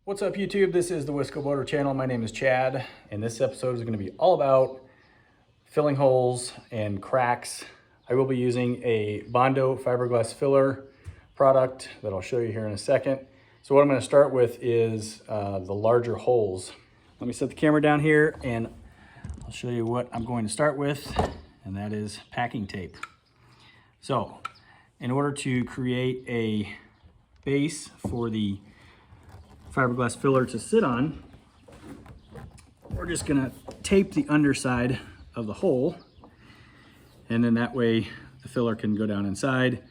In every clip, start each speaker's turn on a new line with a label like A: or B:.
A: What's up YouTube? This is the Wisco Boater channel. My name is Chad, and this episode is going to be all about filling holes and cracks. I will be using a Bondo fiberglass filler product that I'll show you here in a second. So what I'm going to start with is the larger holes. Let me set the camera down here and I'll show you what I'm going to start with, and that is packing tape. So in order to create a base for the fiberglass filler to sit on, we're just gonna tape the underside of the hole, and then that way the filler can go down inside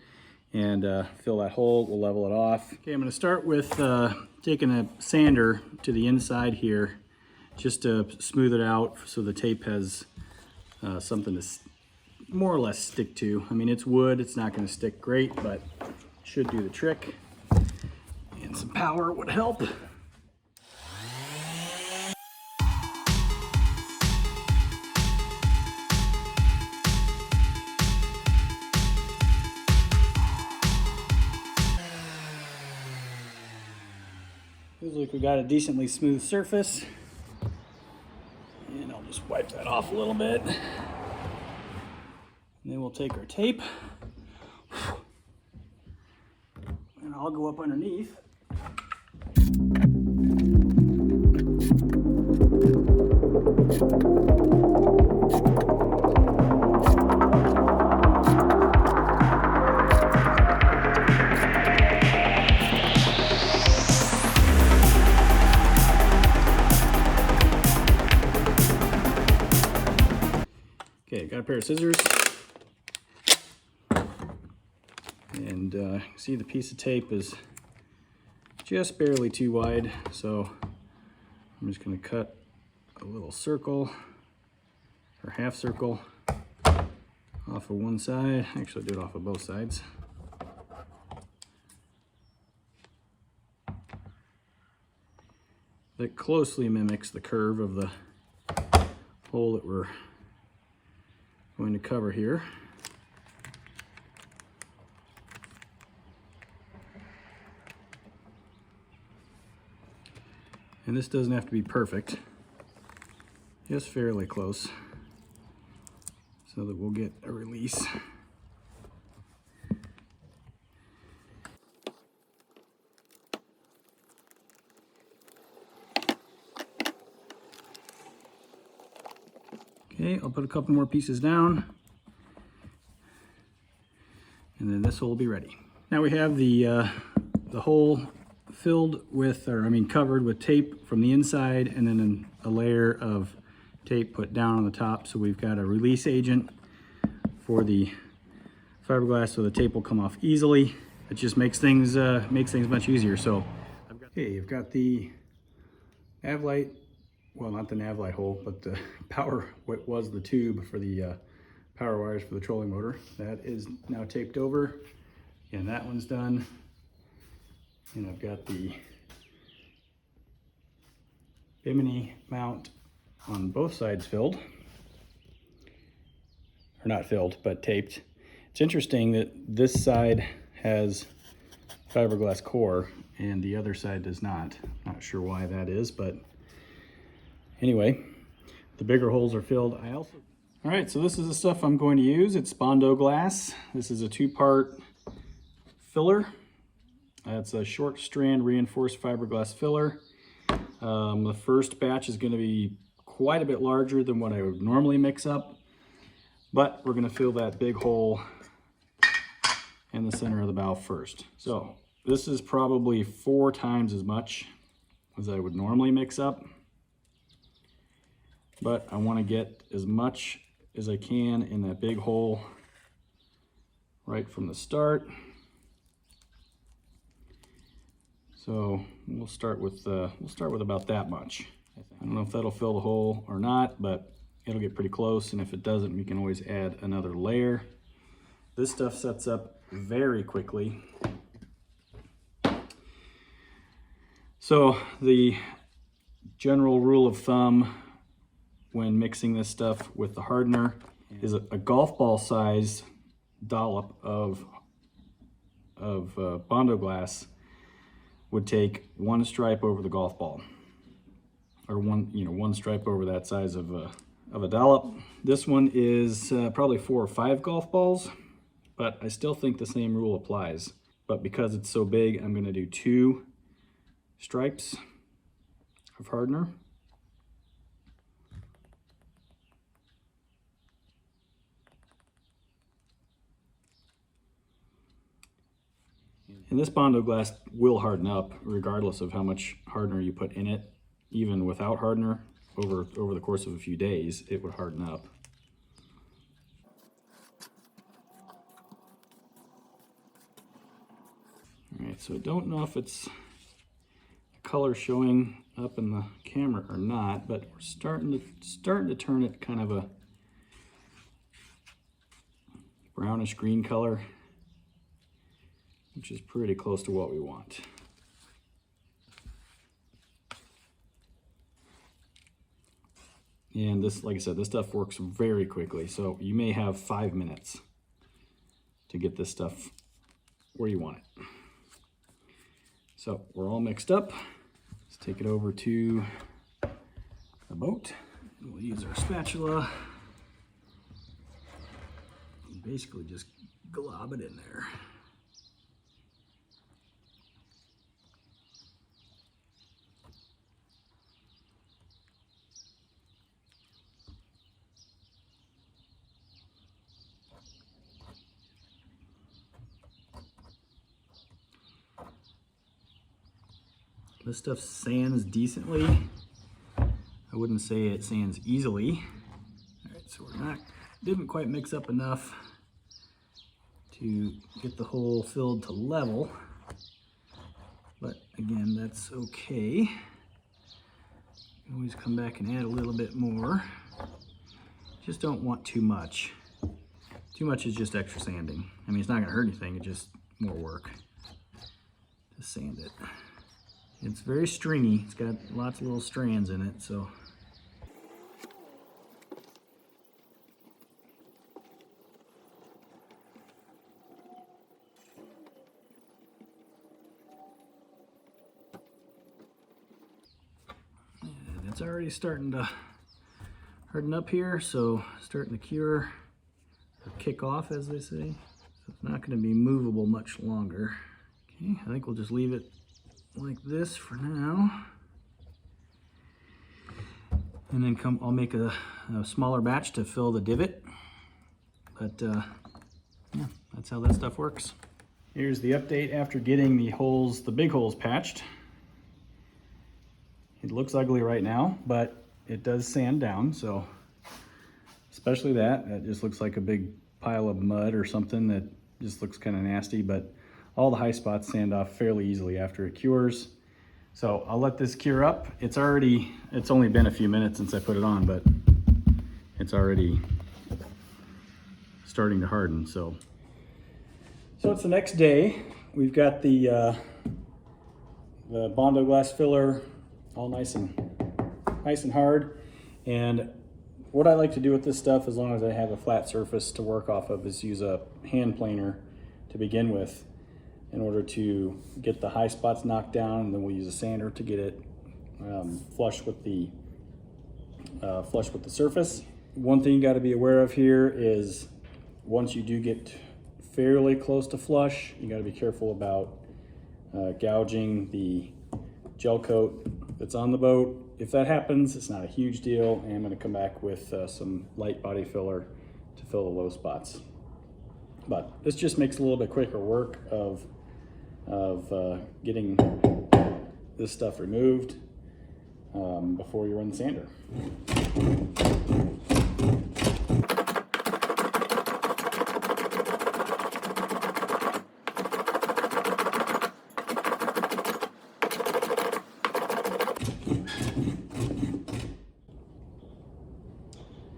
A: and fill that hole. We'll level it off. Okay, I'm gonna start with taking a sander to the inside here just to smooth it out so the tape has something to more or less stick to. I mean, it's wood, it's not gonna stick great, but it should do the trick. And some power would help. Feels like we got a decently smooth surface. And I'll just wipe that off a little bit. And then we'll take our tape. And I'll go up underneath. Okay, got a pair of scissors, and see the piece of tape is just barely too wide, so I'm just going to cut a little circle or half circle off of one side. Actually, do it off of both sides. That closely mimics the curve of the hole that we're going to cover here. And this doesn't have to be perfect, just fairly close, so that we'll get a release. Okay, I'll put a couple more pieces down, and then this will be ready. Now we have the hole filled with, covered with tape from the inside, and then a layer of tape put down on the top. So we've got a release agent for the fiberglass, so the tape will come off easily. It just makes things much easier. So I've got the nav light. Well, not the nav light hole, but the what was the tube for the power wires for the trolling motor. That is now taped over, and that one's done. And I've got the bimini mount on both sides filled. Or not filled, but taped. It's interesting that this side has fiberglass core and the other side does not. Not sure why that is, but anyway, the bigger holes are filled. All right, so this is the stuff I'm going to use. It's Bondo glass. This is a 2-part filler. It's a short strand reinforced fiberglass filler. The first batch is going to be quite a bit larger than what I would normally mix up, but we're going to fill that big hole in the center of the valve first. So this is probably 4 times as much as I would normally mix up, but I want to get as much as I can in that big hole right from the start. So we'll start with about that much. I don't know if that'll fill the hole or not, but it'll get pretty close, and if it doesn't, we can always add another layer. This stuff sets up very quickly. So the general rule of thumb when mixing this stuff with the hardener is a golf ball size dollop of Bondo glass would take one stripe over the golf ball, or one stripe over that size of a dollop. This one is probably 4 or 5 golf balls, but I still think the same rule applies. But because it's so big, I'm going to do 2 stripes of hardener. And this Bondo glass will harden up regardless of how much hardener you put in it. Even without hardener, over the course of a few days, it would harden up. All right, so I don't know if it's the color showing up in the camera or not, but we're starting to turn it kind of a brownish green color, which is pretty close to what we want. And this, like I said, this stuff works very quickly. So you may have 5 minutes to get this stuff where you want it. So we're all mixed up. Let's take it over to the boat. We'll use our spatula and basically just glob it in there. This stuff sands decently. I wouldn't say it sands easily. All right, so didn't quite mix up enough to get the hole filled to level. But again, that's okay. You can always come back and add a little bit more. Just don't want too much. Too much is just extra sanding. I mean, it's not gonna hurt anything, it's just more work to sand it. It's very stringy. It's got lots of little strands in it, so. And it's already starting to harden up here, so starting to cure, or kick off, as they say. So it's not going to be movable much longer. Okay, I think we'll just leave it like this for now, and then I'll make a smaller batch to fill the divot, but yeah, that's how that stuff works. Here's the update after getting the big holes patched. It looks ugly right now, but it does sand down, so especially that just looks like a big pile of mud or something that just looks kind of nasty, but all the high spots sand off fairly easily after it cures. So I'll let this cure up. It's only been a few minutes since I put it on, but it's already starting to harden. So it's the next day. We've got the Bondo glass filler all nice and hard. And what I like to do with this stuff, as long as I have a flat surface to work off of, is use a hand planer to begin with, in order to get the high spots knocked down, and then we'll use a sander to get it flush with the surface. One thing you got to be aware of here is once you do get fairly close to flush, you got to be careful about gouging the gel coat that's on the boat. If that happens, it's not a huge deal, and I'm going to come back with some light body filler to fill the low spots. But this just makes a little bit quicker work of getting this stuff removed before you run the sander.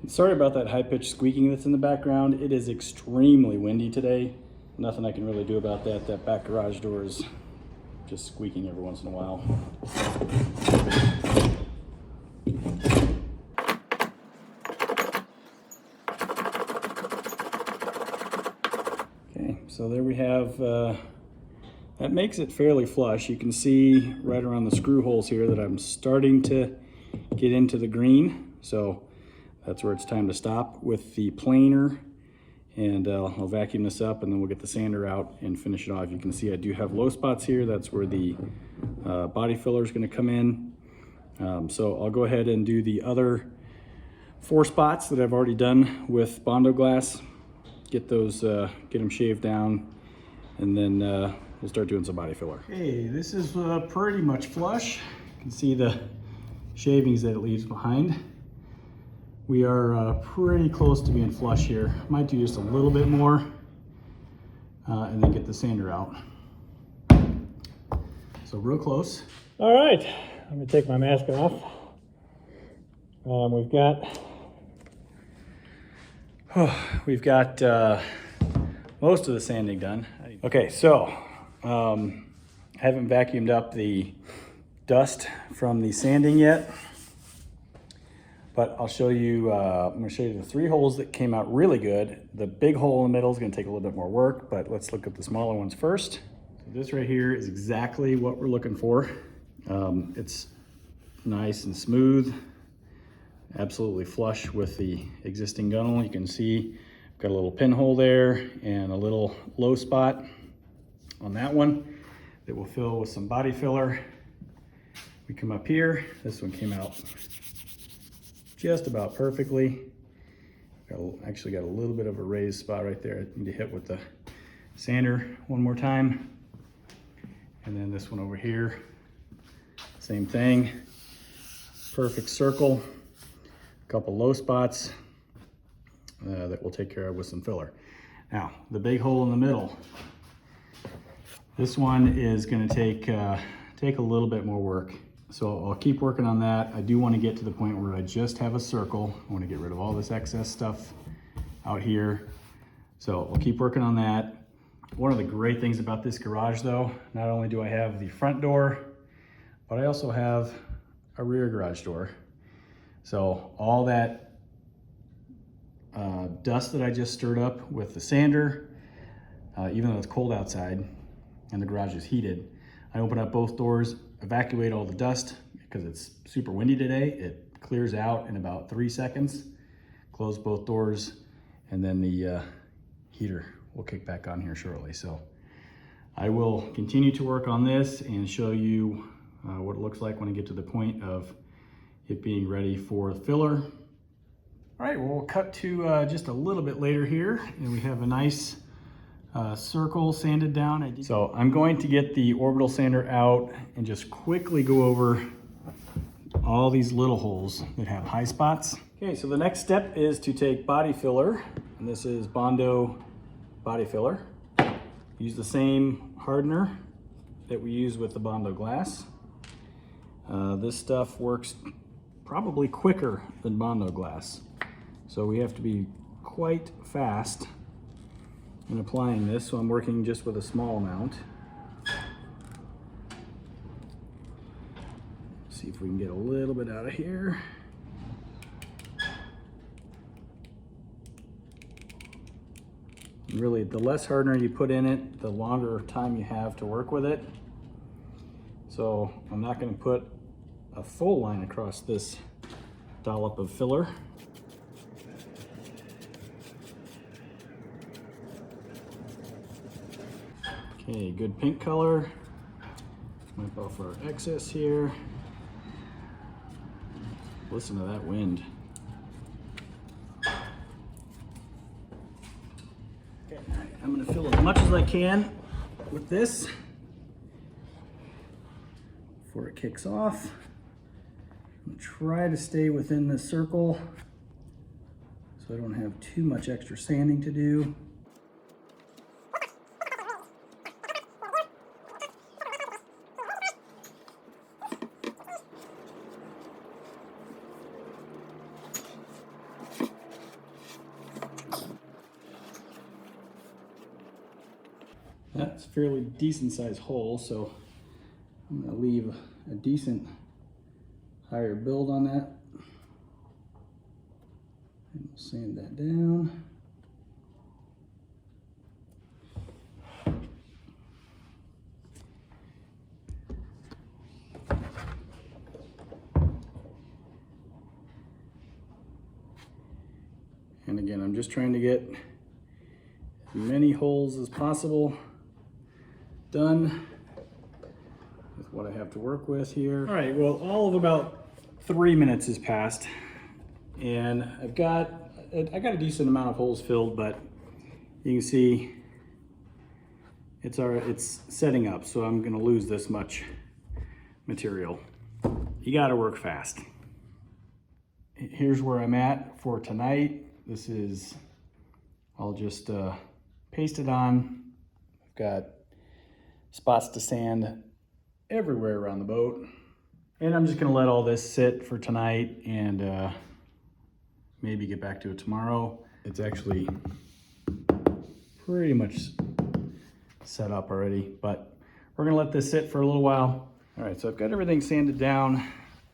A: Sorry about that high-pitched squeaking that's in the background. It is extremely windy today. Nothing I can really do about that. That back garage door is just squeaking every once in a while. Okay, so there we have the That makes it fairly flush. You can see right around the screw holes here that I'm starting to get into the green. So that's where it's time to stop with the planer. And I'll vacuum this up and then we'll get the sander out and finish it off. You can see I do have low spots here. That's where the body filler is going to come in. So I'll go ahead and do the other 4 spots that I've already done with Bondo glass. Get those, get them shaved down, and then we'll start doing some body filler. Okay, this is pretty much flush. You can see the shavings that it leaves behind. We are pretty close to being flush here. Might do just a little bit more and then get the sander out. So real close.
B: All right, let me take my mask off.
A: We've got most of the sanding done. Okay, so I haven't vacuumed up the dust from the sanding yet, but I'll show you, I'm gonna show you the 3 holes that came out really good. The big hole in the middle is gonna take a little bit more work, but let's look at the smaller ones first. So this right here is exactly what we're looking for. It's nice and smooth, absolutely flush with the existing gunnel. You can see I've got a little pinhole there and a little low spot on that one that will fill with some body filler. We come up here, this one came out just about perfectly. Actually got a little bit of a raised spot right there. I need to hit with the sander one more time. And then this one over here, same thing, perfect circle. A couple low spots that we'll take care of with some filler. Now, the big hole in the middle. This one is gonna take a little bit more work. So I'll keep working on that. I do wanna get to the point where I just have a circle. I wanna get rid of all this excess stuff out here. So I'll keep working on that. One of the great things about this garage though, not only do I have the front door, but I also have a rear garage door. So all that dust that I just stirred up with the sander, even though it's cold outside and the garage is heated, I open up both doors, evacuate all the dust because it's super windy today. It clears out in about 3 seconds. Close both doors, and then the heater will kick back on here shortly. So I will continue to work on this and show you what it looks like when I get to the point of it being ready for filler. All right, well, we'll cut to just a little bit later here, and we have a nice circle sanded down. So I'm going to get the orbital sander out and just quickly go over all these little holes that have high spots. Okay, so the next step is to take body filler, and this is Bondo body filler. Use the same hardener that we use with the Bondo glass. This stuff works probably quicker than Bondo glass. So we have to be quite fast in applying this. So I'm working just with a small amount. See if we can get a little bit out of here. Really, the less hardener you put in it, the longer time you have to work with it. So I'm not going to put a full line across this dollop of filler. Okay, good pink color. Wipe off our excess here. Listen to that wind. Okay, I'm going to fill as much as I can with this before it kicks off. I'm gonna try to stay within the circle so I don't have too much extra sanding to do. That's a fairly decent sized hole, so I'm gonna leave a decent higher build on that. And we'll sand that down. again, I'm just trying to get as many holes as possible done with what I have to work with here. All right, well, all of about 3 minutes has passed, and I got a decent amount of holes filled, but you can see it's setting up, so I'm gonna lose this much material. You gotta work fast. Here's where I'm at for tonight. This is, I'll just paste it on. I've got spots to sand everywhere around the boat. And I'm just gonna let all this sit for tonight and maybe get back to it tomorrow. It's actually pretty much set up already, but we're gonna let this sit for a little while. All right, so I've got everything sanded down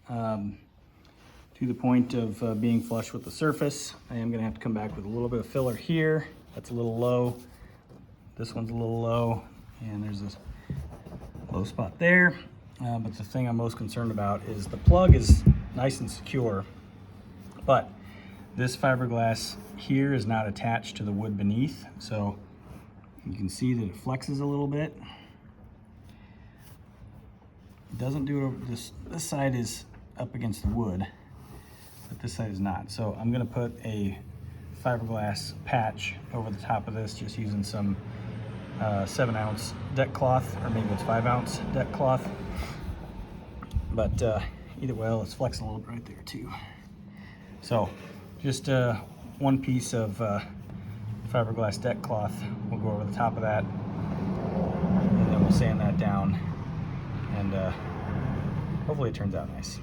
A: to the point of being flush with the surface. I am gonna have to come back with a little bit of filler here. That's a little low. This one's a little low, and there's this low spot there. But the thing I'm most concerned about is the plug is nice and secure, but this fiberglass here is not attached to the wood beneath, so you can see that it flexes a little bit. It doesn't do it, this side is up against the wood, but this side is not. So I'm gonna put a fiberglass patch over the top of this, just using some 7-ounce deck cloth, or maybe it's 5-ounce deck cloth. But either way, it's flexing a little bit right there too. So just one piece of fiberglass deck cloth. We'll go over the top of that, and then we'll sand that down, and hopefully it turns out nice.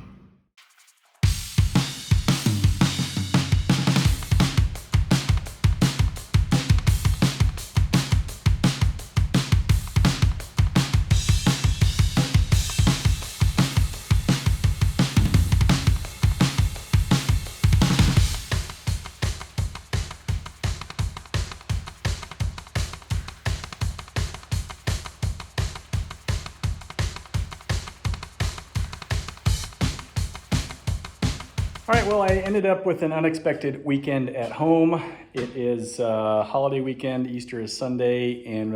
A: All right, well, I ended up with an unexpected weekend at home. It is holiday weekend. Easter is Sunday, and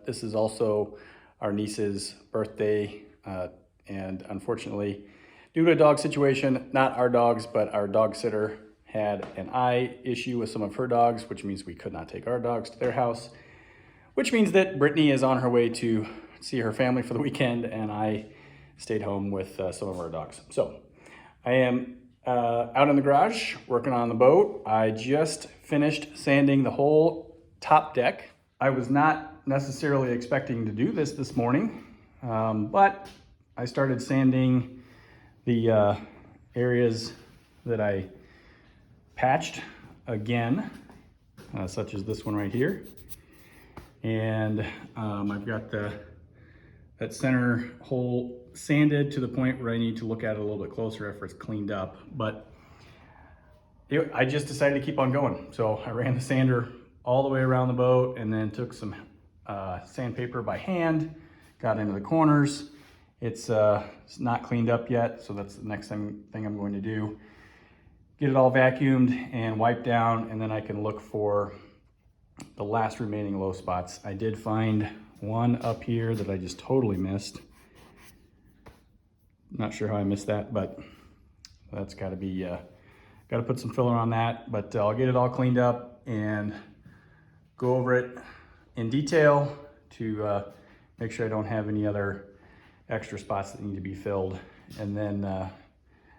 A: this is also our niece's birthday. And unfortunately, due to a dog situation, not our dogs, but our dog sitter had an eye issue with some of her dogs, which means we could not take our dogs to their house, which means that Brittany is on her way to see her family for the weekend, and I stayed home with some of our dogs. So I am out in the garage working on the boat. I just finished sanding the whole top deck. I was not necessarily expecting to do this morning, but I started sanding the areas that I patched again, such as this one right here. And I've got that center hole sanded to the point where I need to look at it a little bit closer after it's cleaned up. But I just decided to keep on going. So I ran the sander all the way around the boat, and then took some sandpaper by hand, got into the corners. It's not cleaned up yet, so that's the next thing I'm going to do. Get it all vacuumed and wiped down, and then I can look for the last remaining low spots. I did find one up here that I just totally missed. Not sure how I missed that, but that's got to be, got to put some filler on that. But I'll get it all cleaned up and go over it in detail to make sure I don't have any other extra spots that need to be filled. And then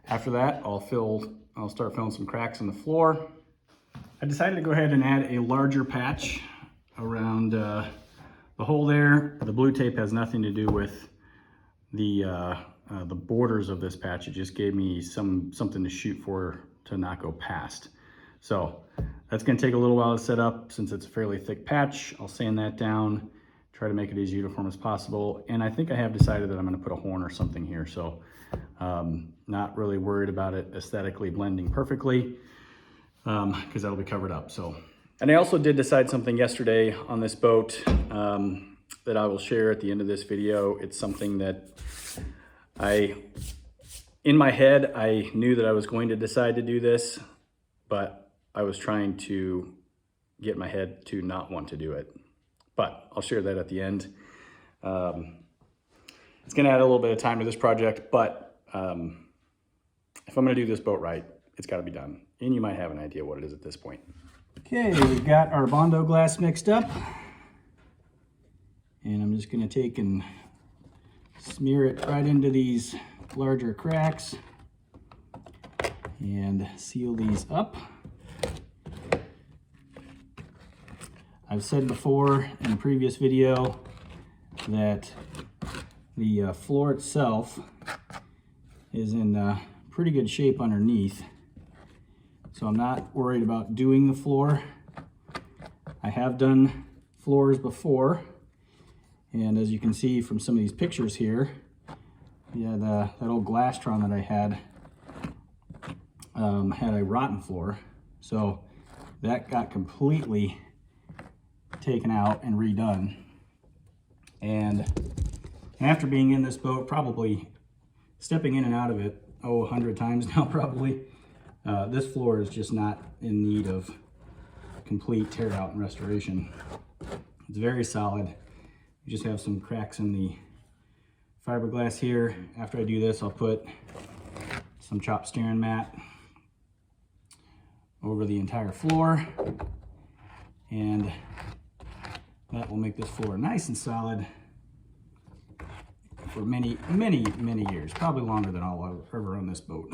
A: after that, I'll start filling some cracks in the floor. I decided to go ahead and add a larger patch around the hole there. The blue tape has nothing to do with the borders of this patch. It just gave me something to shoot for to not go past. So that's gonna take a little while to set up since it's a fairly thick patch. I'll sand that down, try to make it as uniform as possible. And I think I have decided that I'm gonna put a horn or something here. So not really worried about it aesthetically blending perfectly, because that'll be covered up. So, and I also did decide something yesterday on this boat that I will share at the end of this video. It's something that in my head, I knew that I was going to decide to do this, but I was trying to get my head to not want to do it. But I'll share that at the end. It's gonna add a little bit of time to this project, but if I'm gonna do this boat right, it's gotta be done. And you might have an idea what it is at this point. Okay, we've got our Bondo glass mixed up. And I'm just gonna take and smear it right into these larger cracks and seal these up. I've said before in a previous video that the floor itself is in pretty good shape underneath, so I'm not worried about doing the floor. I have done floors before, and as you can see from some of these pictures here, yeah, that old Glasstron that I had had a rotten floor, so that got completely taken out and redone. And after being in this boat, probably stepping in and out of it 100 times now probably, this floor is just not in need of complete tear out and restoration. It's very solid. You just have some cracks in the fiberglass here. After I do this, I'll put some chopped steering mat over the entire floor, and that will make this floor nice and solid for many, many, many years, probably longer than I'll ever own this boat.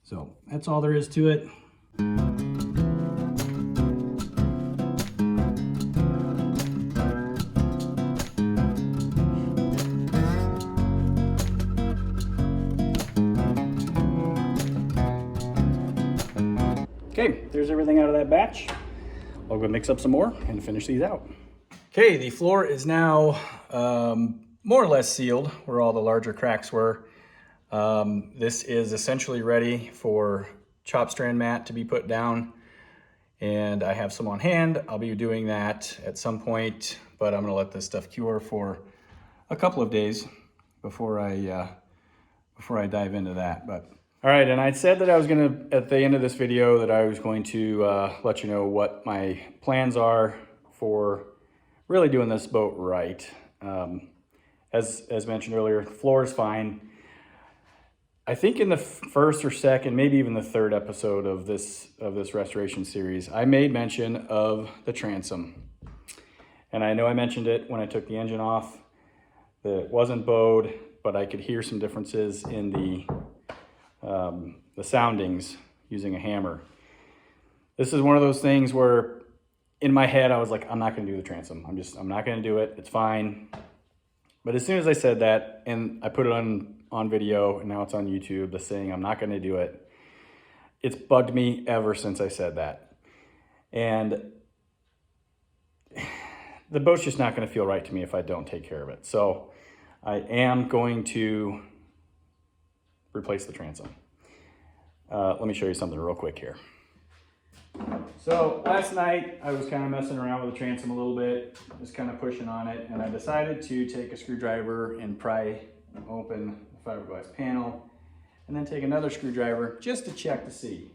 A: So that's all there is to it. Okay, there's everything out of that batch. I'll go mix up some more and finish these out. Okay, the floor is now more or less sealed where all the larger cracks were. This is essentially ready for chop strand mat to be put down, and I have some on hand. I'll be doing that at some point, but I'm gonna let this stuff cure for a couple of days before I dive into that. But all right, and I said that I was gonna, at the end of this video, that I was going to let you know what my plans are for really doing this boat right. As mentioned earlier, the floor is fine. I think in the first or second, maybe even the third episode of this restoration series, I made mention of the transom. And I know I mentioned it when I took the engine off, that it wasn't bowed, but I could hear some differences in the soundings using a hammer. This is one of those things where in my head I was like, I'm not gonna do the transom. I'm not gonna do it, it's fine. But as soon as I said that, and I put it on video, and now it's on YouTube, the saying I'm not gonna do it, it's bugged me ever since I said that. And the boat's just not gonna feel right to me if I don't take care of it. So I am going to replace the transom. Let me show you something real quick here. So last night I was kind of messing around with the transom a little bit, just kind of pushing on it, and I decided to take a screwdriver and pry open the fiberglass panel, and then take another screwdriver just to check to see.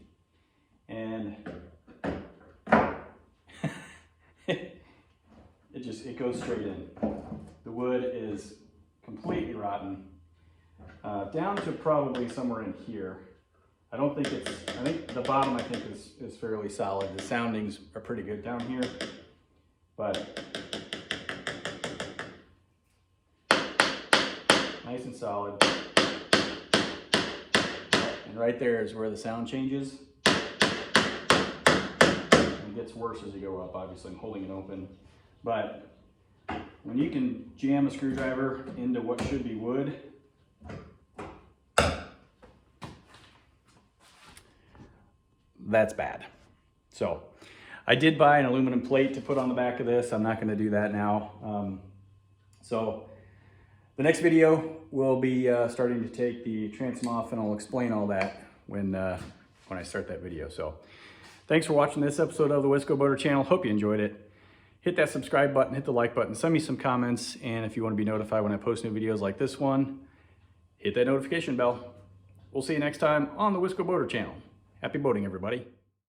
A: And it goes straight in. The wood is completely rotten, down to probably somewhere in here. I think the bottom is fairly solid. The soundings are pretty good down here, but nice and solid. And right there is where the sound changes. It gets worse as you go up, obviously. I'm holding it open. But when you can jam a screwdriver into what should be wood, that's bad. So I did buy an aluminum plate to put on the back of this. I'm not going to do that now. So the next video will be starting to take the transom off, and I'll explain all that when I start that video. So thanks for watching this episode of the Wisco Boater channel. Hope you enjoyed it. Hit that subscribe button, hit the like button, send me some comments, and if you want to be notified when I post new videos like this one, hit that notification bell. We'll see you next time on the Wisco Boater channel. Happy boating, everybody.